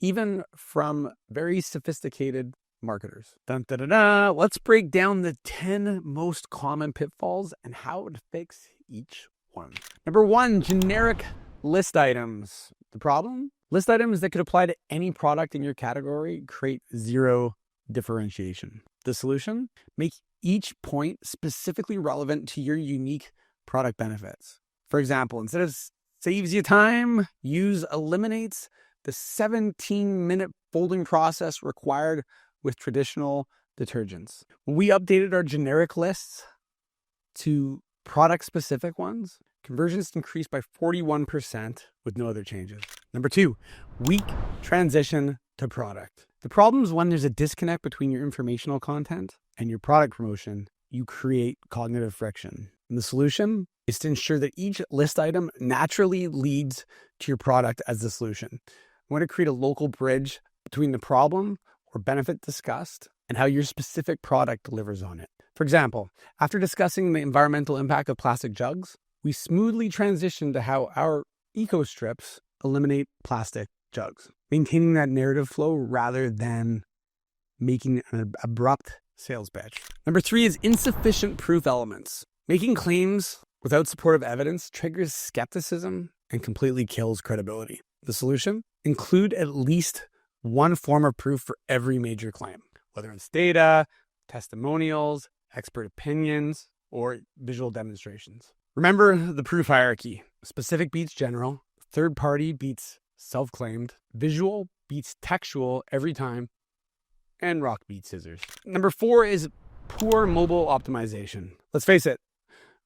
even from very sophisticated marketers. Let's break down the 10 most common pitfalls and how to fix each one. Number 1, generic list items. The problem? List items that could apply to any product in your category create zero differentiation. The solution? Make each point specifically relevant to your unique product benefits. For example, instead of saves you time, use eliminates the 17-minute folding process required with traditional detergents. When we updated our generic lists to product-specific ones, conversions increased by 41% with no other changes. Number 2, weak transition to product. The problem is when there's a disconnect between your informational content and your product promotion, you create cognitive friction. And the solution is to ensure that each list item naturally leads to your product as the solution. I want to create a local bridge between the problem or benefit discussed and how your specific product delivers on it. For example, after discussing the environmental impact of plastic jugs, we smoothly transition to how our eco strips eliminate plastic jugs, maintaining that narrative flow rather than making an abrupt sales pitch. Number 3 is insufficient proof elements. Making claims without supportive evidence triggers skepticism and completely kills credibility. The solution? Include at least one form of proof for every major claim, whether it's data, testimonials, expert opinions, or visual demonstrations. Remember the proof hierarchy. Specific beats general, third party beats self-claimed, visual beats textual every time, and rock beats scissors. Number 4 is poor mobile optimization. Let's face it,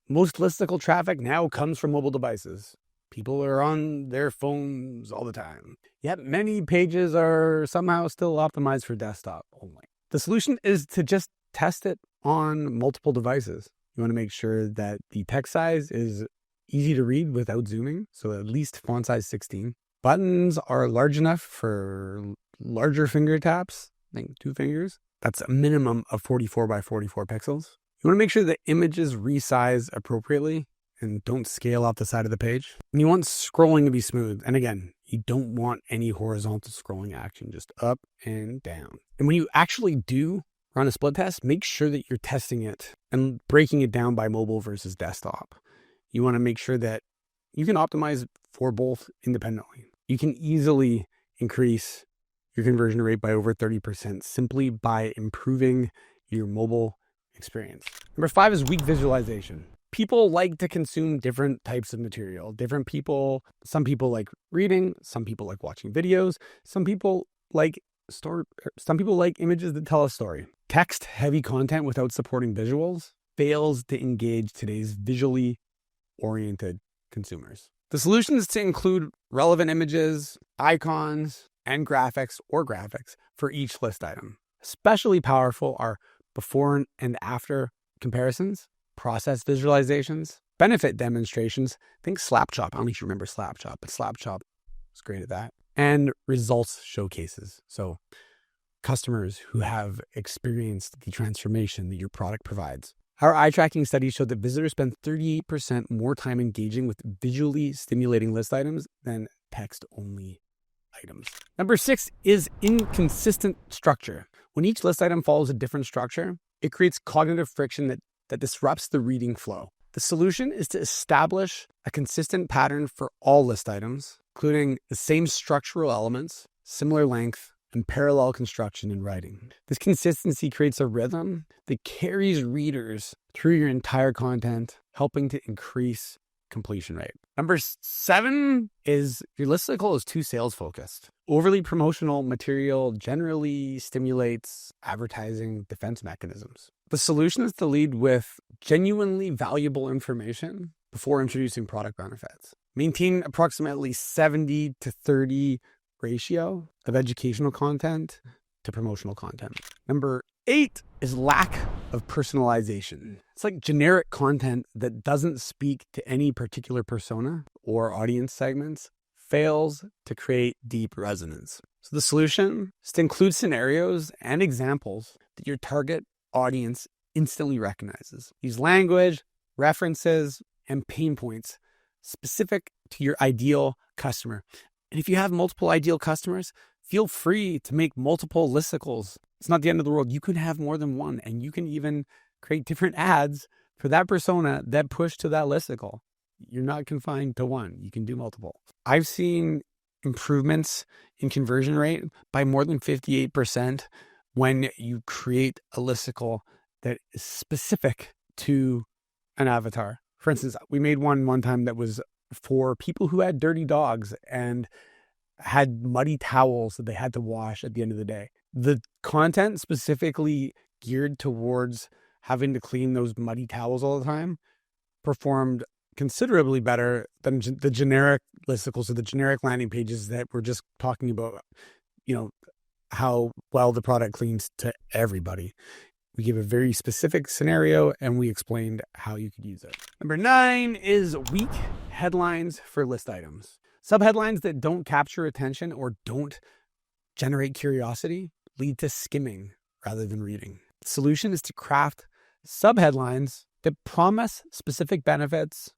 most listicle traffic now comes from mobile devices. People are on their phones all the time. Yet many pages are somehow still optimized for desktop only. The solution is to just test it on multiple devices. You want to make sure that the text size is easy to read without zooming, so at least font size 16. Buttons are large enough for larger finger taps, I think 2 fingers. That's a minimum of 44 by 44 pixels. You want to make sure the images resize appropriately and don't scale off the side of the page. And you want scrolling to be smooth. And again, you don't want any horizontal scrolling action, just up and down. And when you actually do run a split test, make sure that you're testing it and breaking it down by mobile versus desktop. You want to make sure that you can optimize for both independently. You can easily increase your conversion rate by over 30% simply by improving your mobile experience. Number 5 is weak visualization. People like to consume different types of material. Some people like reading, some people like watching videos, some people like images that tell a story. Text-heavy content without supporting visuals fails to engage today's visually oriented consumers. The solution is to include relevant images, icons, and graphics for each list item. Especially powerful are before and after comparisons, process visualizations, benefit demonstrations. Think Slapshot. I don't know if you remember Slapshot, but Slapshot was great at that. And results showcases. So customers who have experienced the transformation that your product provides. Our eye tracking studies showed that visitors spend 38% more time engaging with visually stimulating list items than text-only items. Number 6 is inconsistent structure. When each list item follows a different structure, it creates cognitive friction that disrupts the reading flow. The solution is to establish a consistent pattern for all list items, including the same structural elements, similar length, and parallel construction in writing. This consistency creates a rhythm that carries readers through your entire content, helping to increase completion rate. Number 7 is your listicle is too sales focused. Overly promotional material generally stimulates advertising defense mechanisms. The solution is to lead with genuinely valuable information before introducing product benefits. Maintain approximately 70 to 30 ratio of educational content to promotional content. Number 8 is lack of personalization. It's like generic content that doesn't speak to any particular persona or audience segments fails to create deep resonance. So the solution is to include scenarios and examples that your target audience instantly recognizes. Use language, references, and pain points specific to your ideal customer. And if you have multiple ideal customers, feel free to make multiple listicles. It's not the end of the world. You can have more than one, and you can even create different ads for that persona that push to that listicle. You're not confined to one. You can do multiple. I've seen improvements in conversion rate by more than 58% when you create a listicle that is specific to an avatar. For instance, we made one time that was for people who had dirty dogs, and had muddy towels that they had to wash at the end of the day. The content specifically geared towards having to clean those muddy towels all the time performed considerably better than the generic listicles or the generic landing pages that we're just talking about, how well the product cleans to everybody. We gave a very specific scenario and we explained how you could use it. Number 9 is weak headlines for list items. Subheadlines that don't capture attention or don't generate curiosity lead to skimming rather than reading. The solution is to craft subheadlines that promise specific benefits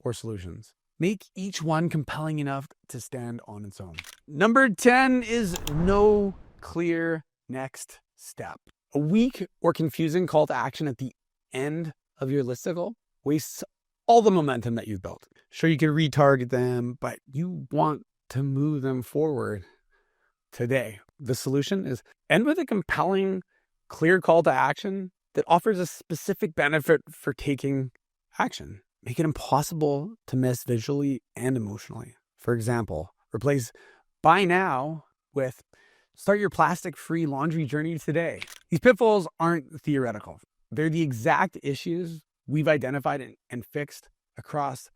or solutions. Make each one compelling enough to stand on its own. Number 10 is no clear next step. A weak or confusing call to action at the end of your listicle wastes all the momentum that you've built. Sure, you can retarget them, but you want to move them forward today. The solution is end with a compelling, clear call to action that offers a specific benefit for taking action. Make it impossible to miss visually and emotionally. For example, replace buy now with start your plastic-free laundry journey today. These pitfalls aren't theoretical. They're the exact issues we've identified and fixed across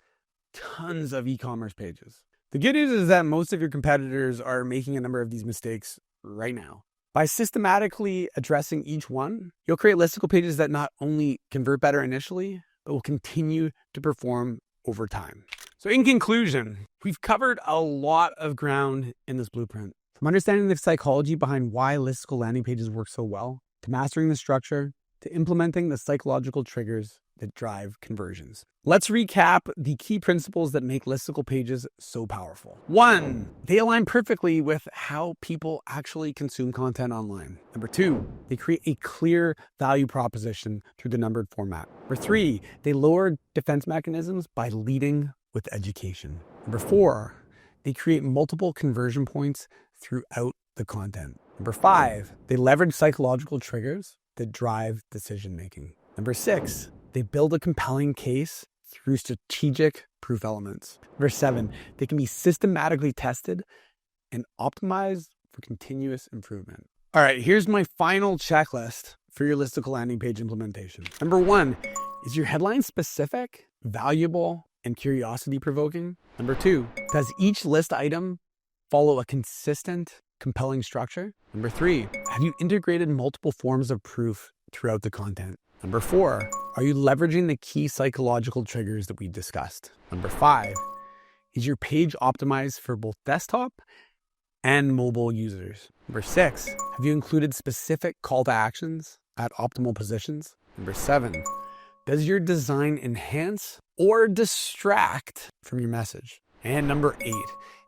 tons of e-commerce pages. The good news is that most of your competitors are making a number of these mistakes right now. By systematically addressing each one, you'll create listicle pages that not only convert better initially, but will continue to perform over time. So in conclusion, we've covered a lot of ground in this blueprint. From understanding the psychology behind why listicle landing pages work so well, to mastering the structure, to implementing the psychological triggers that drive conversions. Let's recap the key principles that make listicle pages so powerful. 1, they align perfectly with how people actually consume content online. Number 2, they create a clear value proposition through the numbered format. Number 3, they lower defense mechanisms by leading with education. Number 4, they create multiple conversion points throughout the content. Number 5, they leverage psychological triggers that drive decision-making. Number 6, they build a compelling case through strategic proof elements. Number 7, they can be systematically tested and optimized for continuous improvement. All right, here's my final checklist for your listicle landing page implementation. Number 1, is your headline specific, valuable, and curiosity-provoking? Number 2, does each list item follow a consistent, compelling structure? Number 3, have you integrated multiple forms of proof throughout the content? Number 4, are you leveraging the key psychological triggers that we discussed? Number 5, is your page optimized for both desktop and mobile users? Number 6, have you included specific call to actions at optimal positions? Number 7, does your design enhance or distract from your message? And number 8,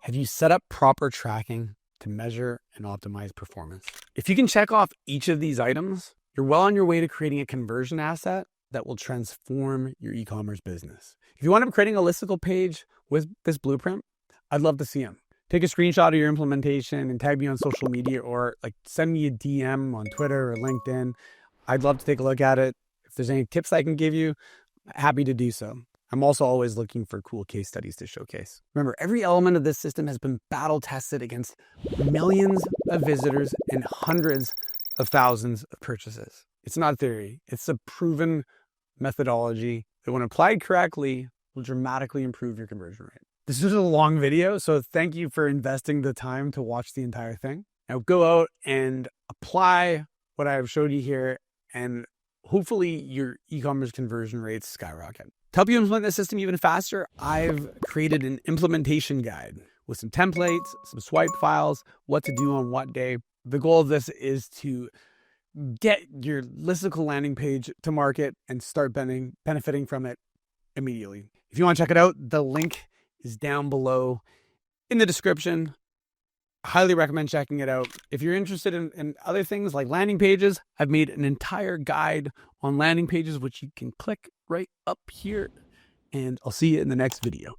have you set up proper tracking to measure and optimize performance? If you can check off each of these items, you're well on your way to creating a conversion asset that will transform your e-commerce business. If you want to be creating a listicle page with this blueprint, I'd love to see them. Take a screenshot of your implementation and tag me on social media, or send me a DM on Twitter or LinkedIn. I'd love to take a look at it. If there's any tips I can give you, happy to do so. I'm also always looking for cool case studies to showcase. Remember, every element of this system has been battle tested against millions of visitors and hundreds of thousands of purchases. It's not theory. It's a proven methodology that, when applied correctly, will dramatically improve your conversion rate. This is a long video, so thank you for investing the time to watch the entire thing. Now go out and apply what I've showed you here, and hopefully your e-commerce conversion rates skyrocket. To help you implement this system even faster, I've created an implementation guide with some templates, some swipe files, what to do on what day. The goal of this is to get your listicle landing page to market and start benefiting from it immediately. If you want to check it out, the link is down below in the description. I highly recommend checking it out. If you're interested in other things like landing pages, I've made an entire guide on landing pages, which you can click right up here. And I'll see you in the next video.